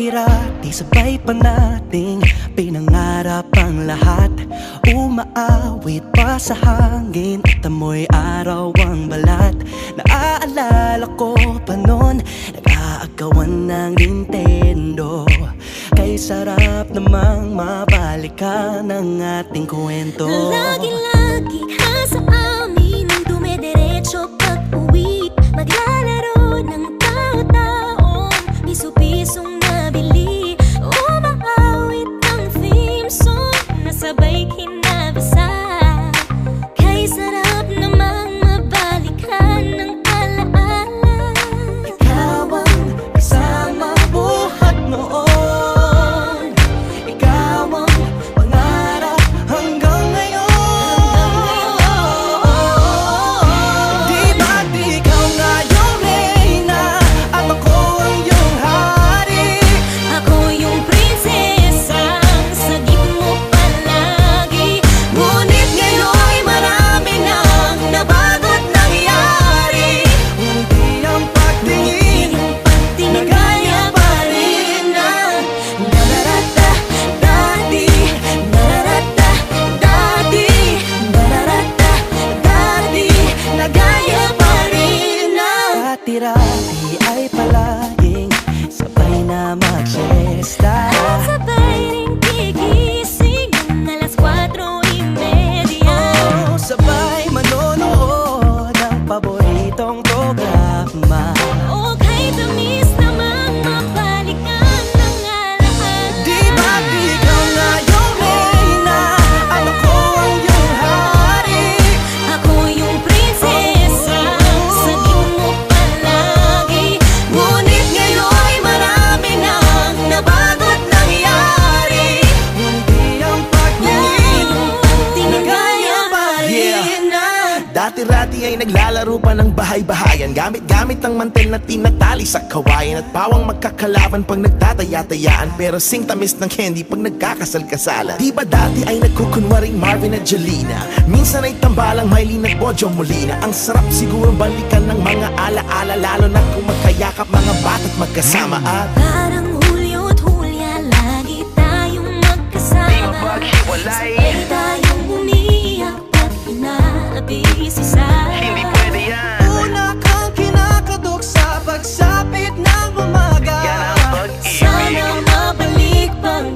Dati-rati sabay pa nating pinangarap ang lahat. Umaawit pa sa hangin at amoy araw ang balat. Naaalala ko pa noon, nag-aagawan ng Nintendo. Kay sarap namang mabalikan ang ating kwento. Lagi-lagi ka sa amin ang dumediretso pag-uwi. Maglalaro ng tao-taong piso-pisong nabili. Umaawit ang theme song na sabay kinabasa. Kay sarap namang mabalikan ng alaala. Ikaw ang kasama buhat noon. Ikaw ang pangarap hanggang ngayon. Di ba't ikaw nga yung reyna at ako ang iyong hari? Ako yung prinsesang sagip mo palagi. Ngunit ngayon'y marami nang nabago't nangyari. Hindi ang pagtingin na gaya pa rin na nararata dati, nararata dati, nararata dati, na gaya pa rin na. Dati-rati ay palaging sabay na mag-siesta. At sabay ring gigising ng alas 4:30. Oh, sabay manonood ng paboritong programa. O kay tamis namang mabalikan ng alaala. Di ba't ikaw nga yung reyna at ako ang iyong hari? Ako yung prinsesa, sagip mo palagi. Ngunit ngayon'y marami nang nabago't nangyari. Hindi ang pagtingin na gaya pa rin na. Dati-rati ay naglalaro pa ng bahay-bahayan, gamit-gamit ang mantel na tinatali sa kawayan. At pawang magkakalaban pag nagtataya-tayaan, pero sing tamis ng candy pag nagkakasal-kasalan. Di ba dati ay nagkukunwaring Marvin at Jelena? Minsan ay tambalang Mylene at Bojo Molina. Ang sarap siguro balikan ng mga ala-ala, lalo na kung magkayakap mga bata't magkasama. At Parang Hulyo't Hulya, lagi tayong magkasama. Sabay tayong umiyak at pinaabis-isa. Una kang kinakadok sa pagsapit ng umaga. Sana mabalik pang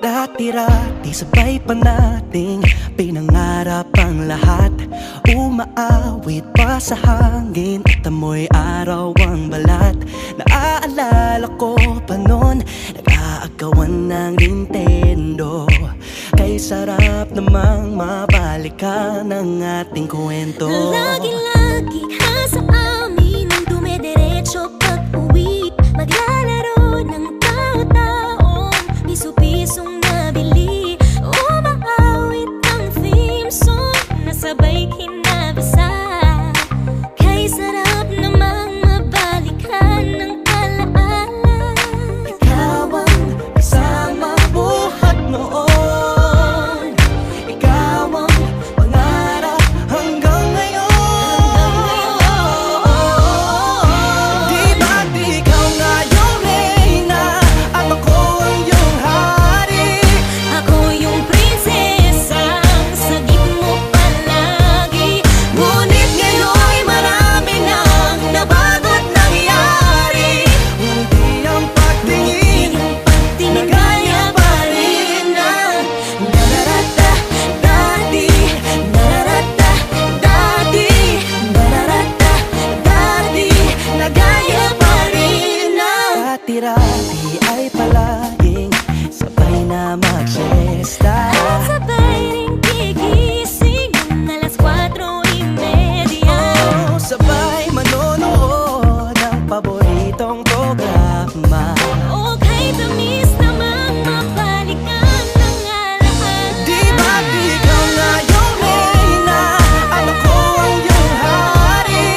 Dati-rati sabay pa nating pinangarap ang lahat. Umaawit pa sa hangin at amoy araw ang balat. Naaalala ko pa noon, nag-aagawan ng Nintendo. sarap namang mabalikan ang ating kwento. Lagi-lagi ka sa amin ang dumediretso pag-uwi. Maglalaro ng tao-taong piso-pisong nabili. Umaawit ang theme song na sabay kinabasa. Kay sarap namang mabalikan ng alaala. Ikaw ang isama buhat noon. Ikaw ang pangarap hanggang ngayon. Di ba't ikaw nga yung reyna at ako ang iyong hari? Ako yung prinsesang sagip mo palagi. Ngunit ngayon'y marami nang nabago't nangyari. Hindi ang pagtingin Nagaya pa rin ang nararata dati. Nararata dati. Nararata dati. Nagaya pa rin ang Dati-rati ay palaging sabay na mag-siesta. at sabay ring gigising ng alas 4:30. Oh, sabay manonood ng paboritong programa. O kay tamis namang mabalikan ng alaala. Di ba't ikaw nga yung reyna at ako ang iyong hari?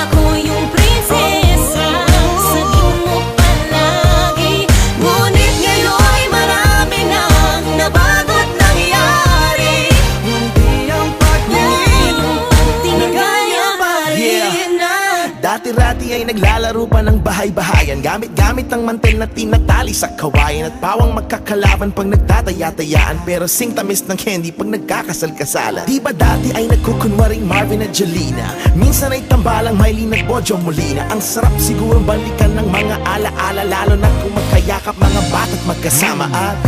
Ako yung prinsesa, sagip mo palagi. Ngunit ngayon'y marami nang nabago't nangyari. Hindi ang pagtingin Nagaya pa rin ang Dati-rati ay naglalaro pa ng bahay-bahayan, gamit-gamit ang mantel na tinatali sa kawayan. At pawang magkakalaban pag nagtataya-tayaan, pero sing tamis ng candy pag nagkakasal-kasalan. Di ba dati ay nagkukunwaring Marvin at Jelena? Minsan ay tambalang Mylene at Bojo Molina. Ang sarap sigurong balikan ng mga alaala, lalo na kung magkayakap mga bata't magkasama. At